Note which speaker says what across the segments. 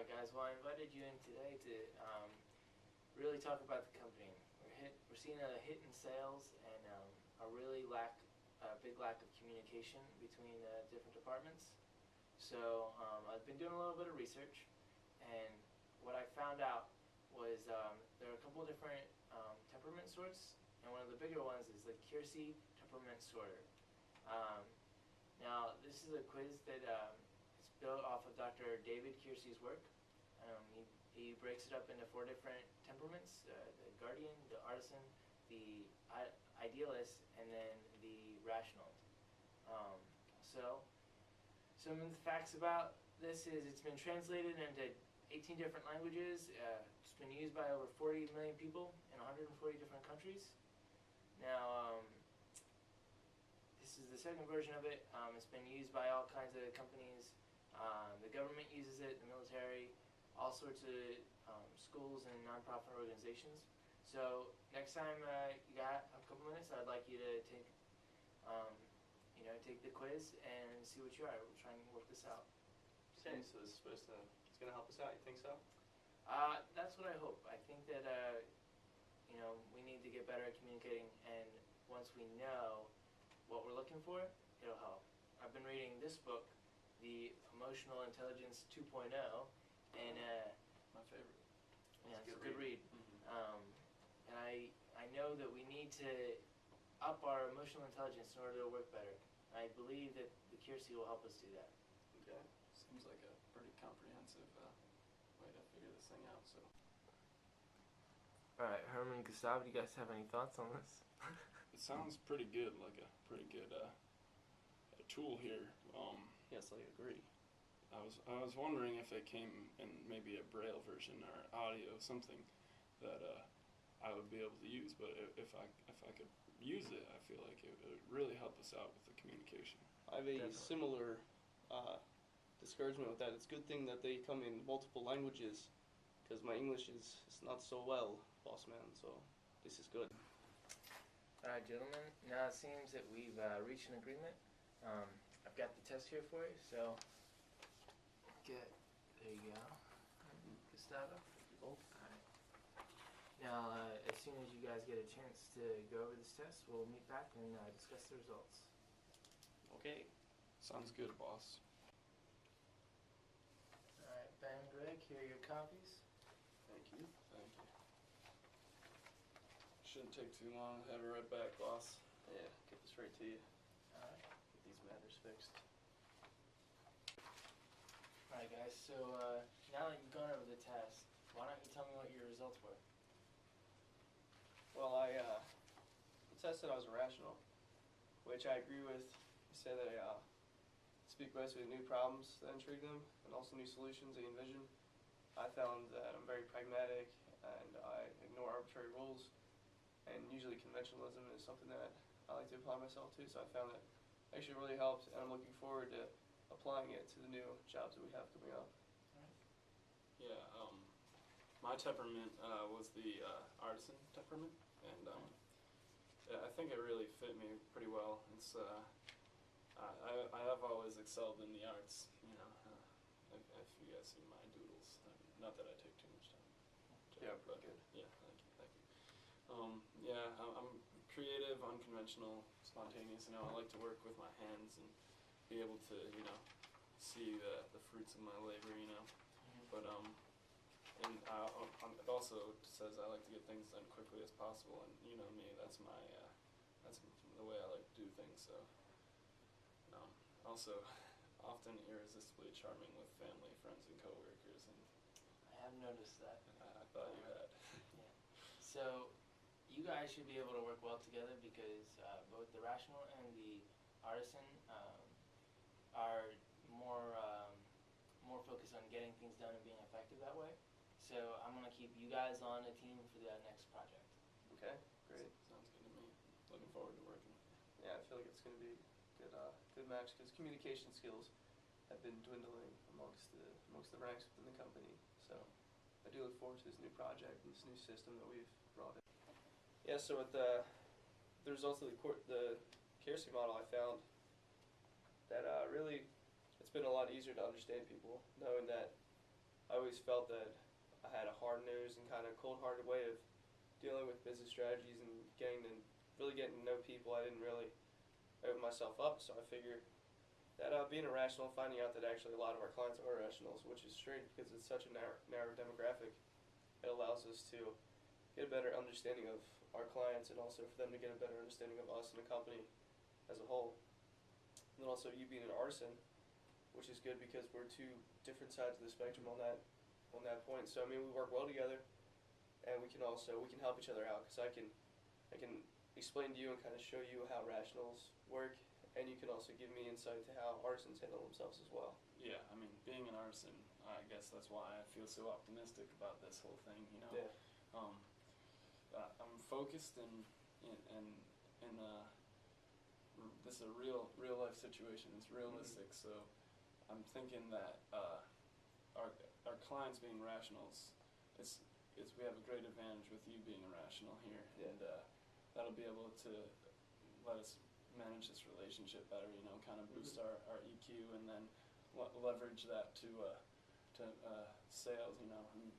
Speaker 1: Alright guys, well I invited you in today to really talk about the company. We're seeing a hit in sales and a big lack of communication between different departments. So I've been doing a little bit of research, and what I found out was there are a couple of different temperament sorts, and one of the bigger ones is the Keirsey temperament sorter. Now this is a quiz that it's built off of Dr. David Keirsey's work. He breaks it up into 4 different temperaments: the guardian, the artisan, the idealist, and then the rational. So some of the facts about this is it's been translated into 18 different languages. It's been used by over 40 million people in 140 different countries. Now, this is the second version of it. It's been used by all kinds of companies. The government uses it, the military, all sorts of schools and nonprofit organizations. So next time you got a couple minutes, I'd like you to take, take the quiz and see what you are. We'll try and work this out.
Speaker 2: Okay, so this is it's going to help us out. You think so?
Speaker 1: That's what I hope. I think that we need to get better at communicating, and once we know what we're looking for, it'll help. I've been reading this book, The Emotional Intelligence 2.0, and
Speaker 2: my favorite.
Speaker 1: Yeah, it's a good read. And I know that we need to up our emotional intelligence in order to work better. I believe that the Keirsey will help us do that.
Speaker 2: Okay. Seems like a pretty comprehensive way to figure this thing out. So.
Speaker 1: Alright, Herman and Gustav, do you guys have any thoughts on this?
Speaker 3: It sounds pretty good, like a pretty good a tool here.
Speaker 2: Yes, I agree.
Speaker 3: I was wondering if it came in maybe a Braille version or audio, something that I would be able to use. But if I could use it, I feel like it would really help us out with the communication.
Speaker 2: I have a similar discouragement with that. It's a good thing that they come in multiple languages, because my English is not so well, boss man. So this is good.
Speaker 1: Alright, gentlemen. Now it seems that we've reached an agreement. I've got the test here for you, so there you go. Gustavo. Alright. Now, as soon as you guys get a chance to go over this test, we'll meet back and discuss the results.
Speaker 2: Okay.
Speaker 3: Sounds good, boss.
Speaker 1: Alright, Ben, Greg, here are your copies.
Speaker 3: Thank you. Thank you. Shouldn't take too long. Have it right back, boss.
Speaker 2: Yeah, get this right to you.
Speaker 1: Alright.
Speaker 2: Get these matters fixed.
Speaker 1: Alright guys, so now that you've gone over the test, why don't you tell me what your results were?
Speaker 2: Well, the test said I was irrational, which I agree with. He said that I speak best with new problems that intrigue them, and also new solutions they envision. I found that I'm very pragmatic, and I ignore arbitrary rules, and usually conventionalism is something that I like to apply myself to, so I found that actually really helped, and I'm looking forward to applying it to the new jobs that we have coming up.
Speaker 3: Yeah, my temperament was the artisan temperament, and yeah, I think it really fit me pretty well. It's I have always excelled in the arts, if you guys see my doodles. Not that I take too much time.
Speaker 2: Yeah,
Speaker 3: but
Speaker 2: good.
Speaker 3: Yeah, thank you. Yeah, I'm creative, unconventional, spontaneous. I like to work with my hands and be able to, see the fruits of my labor, But and it also says I like to get things done quickly as possible, and you know me, that's the way I like to do things. So, also often irresistibly charming with family, friends, and coworkers, and
Speaker 1: I have noticed that.
Speaker 3: I thought you had.
Speaker 1: Yeah. So, you guys should be able to work well together because both the rational and the artisan are more focused on getting things done and being effective that way. So I'm going to keep you guys on a team for the next project.
Speaker 2: Okay, great.
Speaker 3: Sounds good to me. Looking forward to working with you.
Speaker 2: Yeah, I feel like it's going to be a good match, because communication skills have been dwindling amongst the ranks within the company. So I do look forward to this new project and this new system that we've brought in. Yeah, so with the results of the Keirsey model, I found that really it's been a lot easier to understand people, knowing that I always felt that I had a hard-nosed and kind of cold-hearted way of dealing with business strategies and really getting to know people. I didn't really open myself up, so I figured that being irrational and finding out that actually a lot of our clients are irrationals, which is strange because it's such a narrow demographic, it allows us to get a better understanding of our clients and also for them to get a better understanding of us and the company as a whole. And then also you being an artisan, which is good because we're two different sides of the spectrum on that point. So I mean, we work well together, and we can help each other out because I can explain to you and kind of show you how rationals work, and you can also give me insight to how artisans handle themselves as well.
Speaker 3: Yeah, I mean, being an artisan, I guess that's why I feel so optimistic about this whole thing. You know,
Speaker 2: Yeah.
Speaker 3: I'm focused this is a real life situation. It's realistic, so I'm thinking that our clients being rationals, we have a great advantage with you being irrational here,
Speaker 2: Yeah.
Speaker 3: and that'll be able to let us manage this relationship better. You know, kind of boost our EQ, and then leverage that to sales. You know, and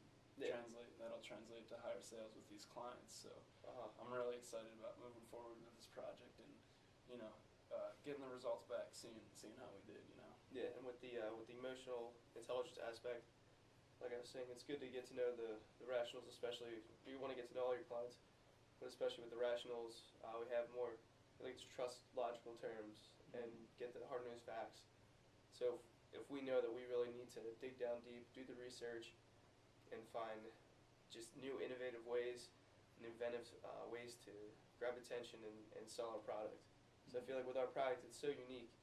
Speaker 3: that'll translate to higher sales with these clients. So I'm really excited about moving forward with this project, and you know, getting the results back, seeing how we did. You know.
Speaker 2: Yeah, and with the emotional intelligence aspect, like I was saying, it's good to get to know the rationals, especially you want to get to know all your clients, but especially with the rationals, we have more, I like to trust logical terms and get the hard-nosed facts. So if we know that we really need to dig down deep, do the research, and find just new innovative ways and inventive ways to grab attention and sell our product. So I feel like with our product, it's so unique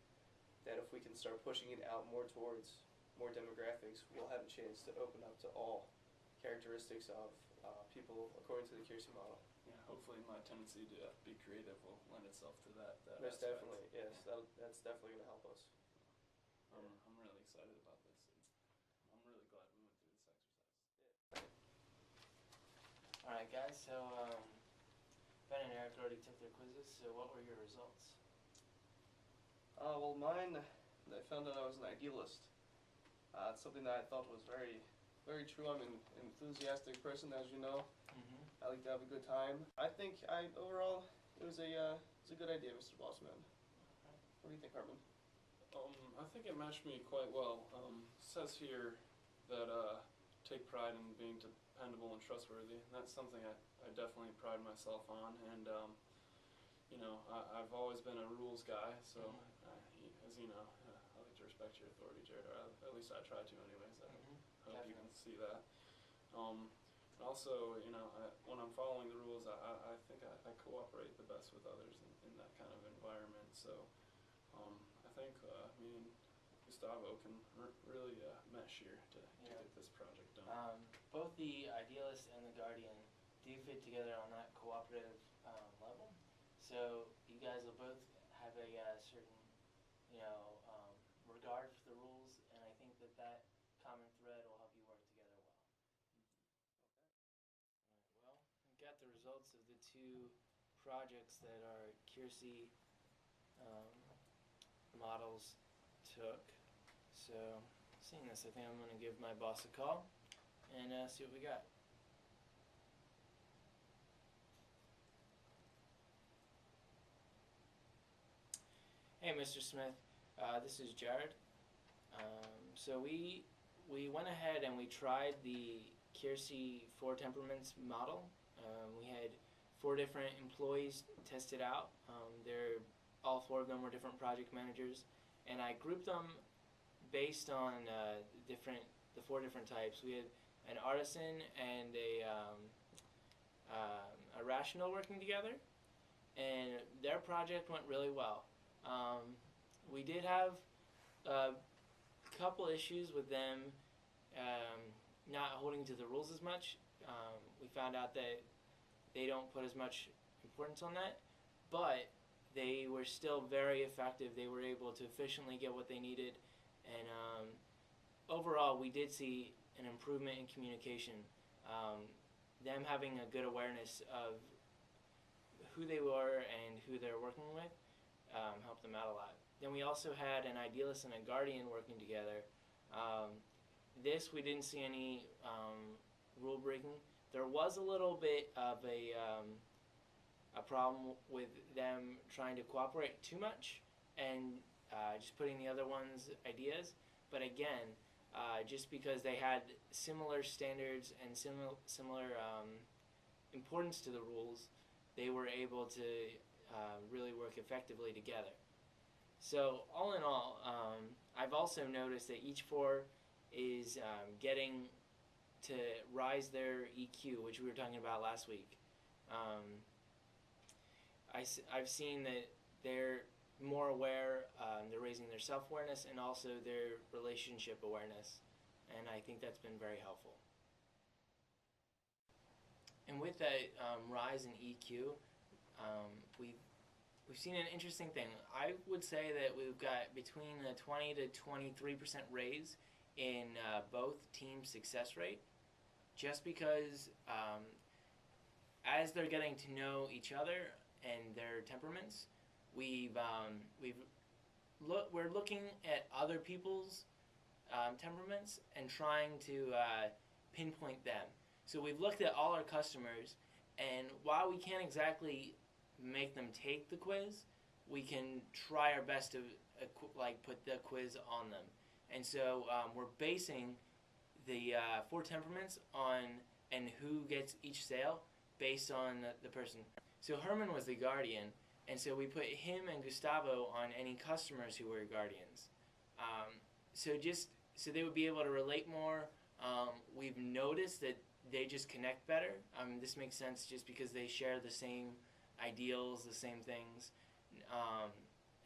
Speaker 2: that if we can start pushing it out more towards more demographics, we'll have a chance to open up to all characteristics of people according to the Keirsey model.
Speaker 3: Yeah, hopefully my tendency to be creative will lend itself to that
Speaker 2: Most
Speaker 3: aspect.
Speaker 2: definitely, yes. That's definitely going to help us.
Speaker 3: I'm really excited about this, and I'm really glad we went through this exercise.
Speaker 1: Alright guys, so Ben and Eric already took their quizzes, so what were your results?
Speaker 2: Well, mine, I found out I was an idealist. It's something that I thought was very, very true. I'm an enthusiastic person, as you know. I like to have a good time. I think overall it was a good idea, Mr. Bossman. What do you think, Hartman?
Speaker 3: I think it matched me quite well. It says here that take pride in being dependable and trustworthy. And that's something I definitely pride myself on. And you know, I've always been a rules guy, so as you know, I like to respect your authority, Jared, or at least I try to anyways. I hope you can see that. Also, you know, when I'm following the rules, I think I cooperate the best with others in that kind of environment. So I think me and Gustavo can really mesh here to get this project done.
Speaker 1: Both the Idealist and the Guardian do fit together on that cooperative level. So you guys will both have a certain, you know, regard for the rules, and I think that common thread will help you work together well. Well, we got the results of the two projects that our Keirsey models took. So, seeing this, I think I'm going to give my boss a call and see what we got. Hey, Mr. Smith, this is Jared. So we went ahead and we tried the Keirsey 4 temperaments model. We had 4 different employees tested out. All 4 of them were different project managers, and I grouped them based on the 4 different types. We had an artisan and a rational working together, and their project went really well. We did have a couple issues with them not holding to the rules as much. We found out that they don't put as much importance on that, but they were still very effective. They were able to efficiently get what they needed, and overall we did see an improvement in communication. Them having a good awareness of who they were and who they're working with helped them out a lot. Then we also had an Idealist and a Guardian working together. this we didn't see any rule breaking. There was a little bit of a problem with them trying to cooperate too much and just putting the other one's ideas. But again, just because they had similar standards and similar importance to the rules, they were able to really work effectively together. So all in all, I've also noticed that each four is getting to rise their EQ, which we were talking about last week. I've seen that they're more aware, they're raising their self-awareness and also their relationship awareness, and I think that's been very helpful. And with that rise in EQ, we've seen an interesting thing. I would say that we've got between a 20 to 23% raise in both team success rate, just because as they're getting to know each other and their temperaments, we're looking at other people's temperaments and trying to pinpoint them. So we've looked at all our customers, and while we can't exactly make them take the quiz, we can try our best to put the quiz on them. And so we're basing the 4 temperaments on and who gets each sale based on the person. So Herman was the guardian, and so we put him and Gustavo on any customers who were guardians. So they would be able to relate more. We've noticed that they just connect better. This makes sense just because they share the same ideals, the same things.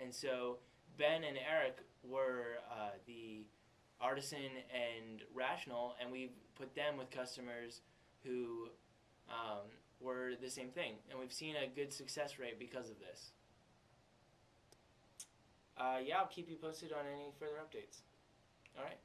Speaker 1: And so Ben and Eric were the artisan and rational, and we put them with customers who were the same thing. And we've seen a good success rate because of this. Yeah, I'll keep you posted on any further updates. All right.